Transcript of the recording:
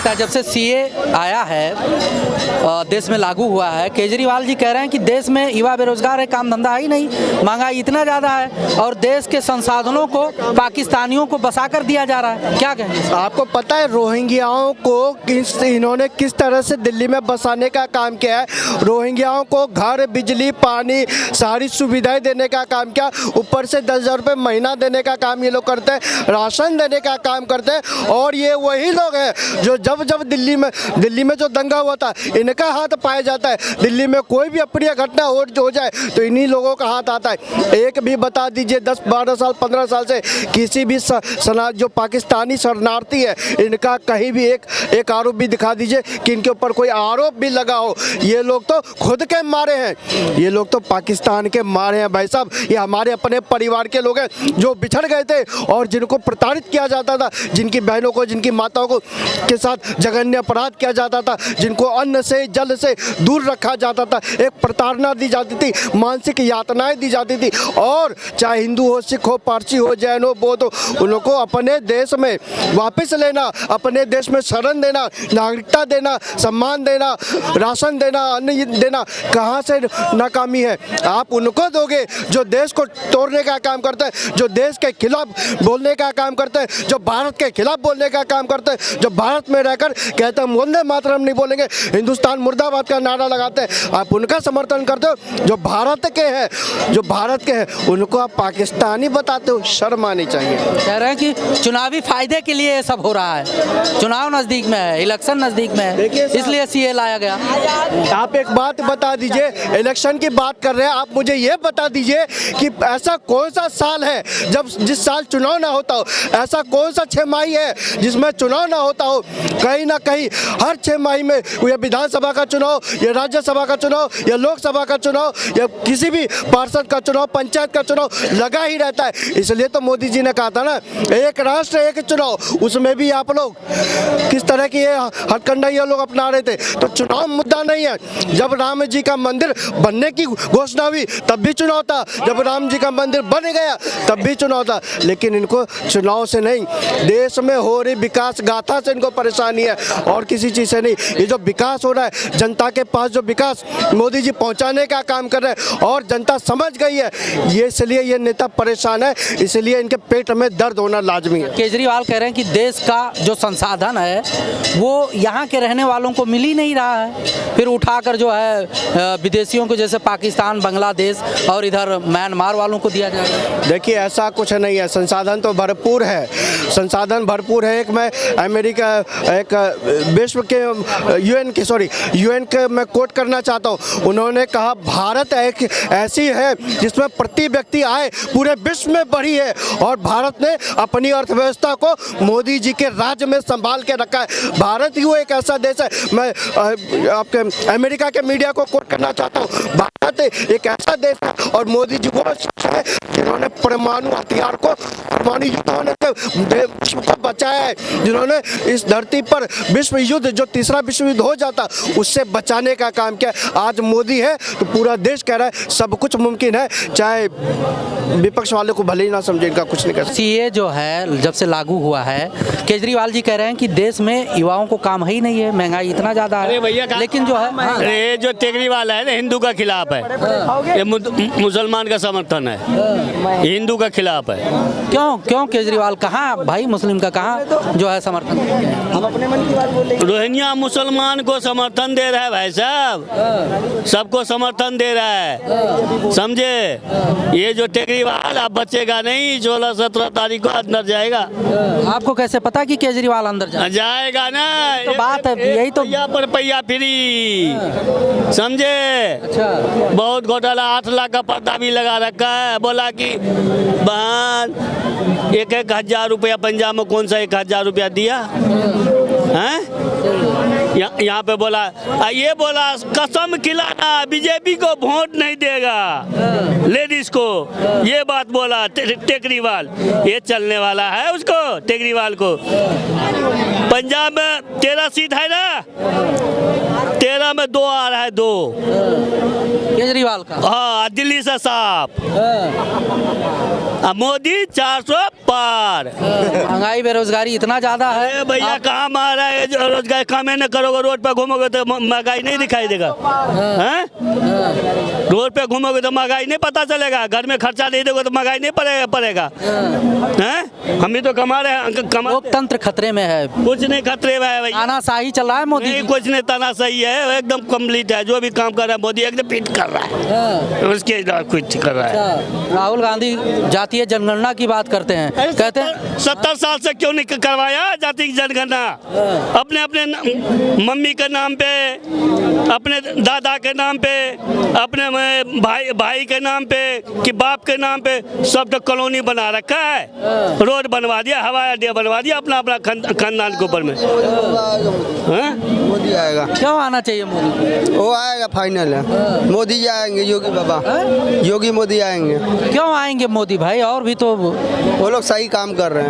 लगता है जब से सीए आया है, देश में लागू हुआ है, केजरीवाल जी कह रहे हैं कि देश में युवा बेरोजगार है, काम धंधा ही नहीं, महंगाई इतना ज़्यादा है और देश के संसाधनों को पाकिस्तानियों को बसा कर दिया जा रहा है, क्या कहेंगे? आपको पता है रोहिंग्याओं को इन्होंने किस तरह से दिल्ली में बसाने का काम किया है? रोहिंग्याओं को घर, बिजली, पानी, सारी सुविधाएं देने का काम किया, ऊपर से 10,000 रुपये महीना देने का काम ये लोग करते हैं, राशन देने का काम करते हैं। और ये वही लोग हैं जो जब जब दिल्ली में जो दंगा हुआ था, इनका हाथ पाया जाता है। दिल्ली में कोई भी अप्रिय घटना हो जाए तो इन्हीं लोगों का हाथ आता है। एक भी बता दीजिए 10, 12 साल, 15 साल से किसी भी जो पाकिस्तानी शरणार्थी है, इनका कहीं भी एक आरोप भी दिखा दीजिए कि इनके ऊपर कोई आरोप भी लगा हो। ये लोग तो खुद के मारे हैं, ये लोग तो पाकिस्तान के मारे हैं भाई साहब। ये हमारे अपने परिवार के लोग हैं जो बिछड़ गए थे और जिनको प्रताड़ित किया जाता था, जिनकी बहनों को, जिनकी माताओं को के साथ जघन्य अपराध किया जाता था, जिनको अन्न से, जल से दूर रखा जाता था, एक प्रताड़ना दी जाती थी, मानसिक यातनाएं दी जाती थी। और चाहे हिंदू हो, सिख हो, पारसी हो, जैन हो, बौद्ध हो, उन लोगों को अपने देश में वापस लेना, अपने देश में शरण देना, नागरिकता देना, सम्मान देना, राशन देना, अन्न देना, कहाँ से नाकामी है? आप उनको दोगे जो देश को तोड़ने का काम करते हैं, जो देश के खिलाफ बोलने का काम करते हैं, जो भारत के खिलाफ बोलने का काम करते हैं, जो भारत में रहकर कहते हैं वंदे मातरम नहीं बोलेंगे, हिंदुस्तान मुर्दाबाद का नारा लगाते हैं, आप उनका समर्थन करते हो। जो भारत के हैं उनको आप पाकिस्तानी बताते हो, शर्म आनी चाहिए। कह रहे हैं कि चुनावी फायदे के लिए ये सब हो रहा है, चुनाव नजदीक में है, इलेक्शन नजदीक में है, इसलिए सीए लाया गया। आप एक बात बता दीजिए, इलेक्शन की बात कर रहे हैं, आप मुझे ये बता दीजिए कि ऐसा कौन सा साल है जिस साल चुनाव ना होता हो? ऐसा कौन सा 6 माही है जिसमें चुनाव ना होता हो? कहीं ना कहीं हर 6 माही में या विधानसभा का चुनाव, या राज्यसभा का चुनाव, या लोकसभा का चुनाव, या किसी भी पार्षद का चुनाव, पंचायत का चुनाव लगा ही रहता है। इसलिए तो मोदी जी ने कहा था ना, एक राष्ट्र एक चुनाव, उसमें भी आप लोग किस तरह की हथकंडा ये लोग अपना रहे थे। तो चुनाव मुद्दा नहीं है। जब राम जी का मंदिर बनने की घोषणा हुई तब भी चुनाव था, जब राम जी का मंदिर बन गया तब भी चुनाव था। लेकिन इनको चुनाव से नहीं, देश में हो रही विकास गाथा से इनको परेशानी है और किसी चीज़ से नहीं। ये जो विकास हो रहा है, जनता के पास जो विकास मोदी जी पहुंचाने का काम कर रहे हैं और जनता समझ गई है, ये इसलिए ये नेता परेशान है, इसलिए इनके पेट में दर्द होना लाजमी है। केजरीवाल कह रहे हैं कि देश का जो संसाधन है वो यहाँ के रहने वालों को मिल ही नहीं रहा है, फिर उठाकर जो है विदेशियों को, जैसे पाकिस्तान, बांग्लादेश और इधर म्यांमार वालों को दिया जाएगा। देखिए ऐसा कुछ नहीं है, संसाधन तो भरपूर है, संसाधन भरपूर है। एक मैं अमेरिका, एक विश्व के यूएन के मैं कोट करना चाहता हूँ। उन्होंने कहा भारत एक ऐसी है जिसमें प्रति व्यक्ति आय पूरे विश्व में बढ़ी है और भारत ने अपनी अर्थव्यवस्था को मोदी जी के राज्य में संभाल के रखा है। भारत ही वो एक ऐसा देश है, मैं आपके अमेरिका के मीडिया को कोट करना चाहता हूँ, भारत एक ऐसा देश है और मोदी जी वो शख्स है जिन्होंने परमाणु हथियार को, परमाणु युद्ध होने से विश्व को बचाया है, जिन्होंने इस धरती पर विश्व युद्ध, जो तीसरा विश्व युद्ध हो जाता, उससे बचाने का काम किया। आज मोदी है तो पूरा देश कह रहा है सब कुछ मुमकिन है, चाहे विपक्ष वाले को भले ही ना समझे, इनका कुछ नहीं कर सकते। सीए जो है जब से लागू हुआ है, केजरीवाल जी कह रहे हैं कि देश में युवाओं को काम ही नहीं है, महंगाई इतना ज्यादा है, लेकिन जो है ये जो केजरीवाल है ना, हिंदू का खिलाफ है, ये मुसलमान का समर्थन है, हिंदू का खिलाफ है। क्यों केजरीवाल, कहाँ भाई मुस्लिम का कहाँ जो है समर्थन? हम अपने मन की बात बोल रहे हैं। रोहिंग्या मुसलमान को समर्थन दे रहा है भाई साहब, सबको समर्थन दे रहा है, समझे? ये जो केजरीवाल अब बचेगा नहीं, 16-17 तारीख को अंदर जाएगा। आपको कैसे पता कि केजरीवाल अंदर जाएगा ना? तो बात है, यही तो पर पहिया फ्री, समझे? अच्छा, बहुत घोटाला, 8 लाख का पर्दा भी लगा रखा है। बोला कि बहन 1,000 रुपया, पंजाब में कौन सा 1,000 रुपया दिया है? यहाँ पे बोला, ये बोला कसम खिलाना बीजेपी को वोट नहीं देगा लेडीज को, ये बात बोला केजरीवाल। ये चलने वाला है उसको, केजरीवाल को। पंजाब में 13 सीट है ना, 13 में 2 आ रहा है, 2 केजरीवाल का। हाँ, दिल्ली से साफ। मोदी 400 ऊपर। महंगाई बेरोजगारी इतना ज्यादा है। अरे भैया काम आ रहा है, जो रोजगार काम नहीं करोगे, रोड पे घूमोगे तो महंगाई नहीं दिखाई देगा। हैं? रोड पे घूमोगे तो महंगाई नहीं पता चलेगा, घर में खर्चा नहीं दोगे तो महंगाई नहीं पड़ेगा। हैं? हम भी तो कमा रहे हैं, लोकतंत्र खतरे में है, कुछ नहीं खतरे में है भैया। तानाशाही चल रहा है मोदी नहीं, जी। कुछ नहीं, तना सही है, एकदम कंप्लीट है। जो भी काम कर रहा है मोदी एकदम फिट कर रहा है, उसके अलावा कुछ कर रहा है। राहुल गांधी जातीय जनगणना की बात करते हैं, कहते हैं 70 साल से क्यों नहीं करवाया जाति की जनगणना? अपने अपने मम्मी के नाम पे, अपने दादा के नाम पे, अपने भाई के नाम पे कि बाप के नाम पे, सब तो कॉलोनी बना रखा है, रोड बनवा दिया, हवाई अड्डा बनवा दिया अपना अपना खानदान के ऊपर में। हाँ? मोदी आएगा, क्यों आना चाहिए मोदी? वो आएगा, फाइनल है। मोदी जी आएंगे, योगी बाबा, योगी मोदी आएंगे। क्यों आएंगे मोदी भाई? और भी तो वो लोग सही काम कर रहे हैं।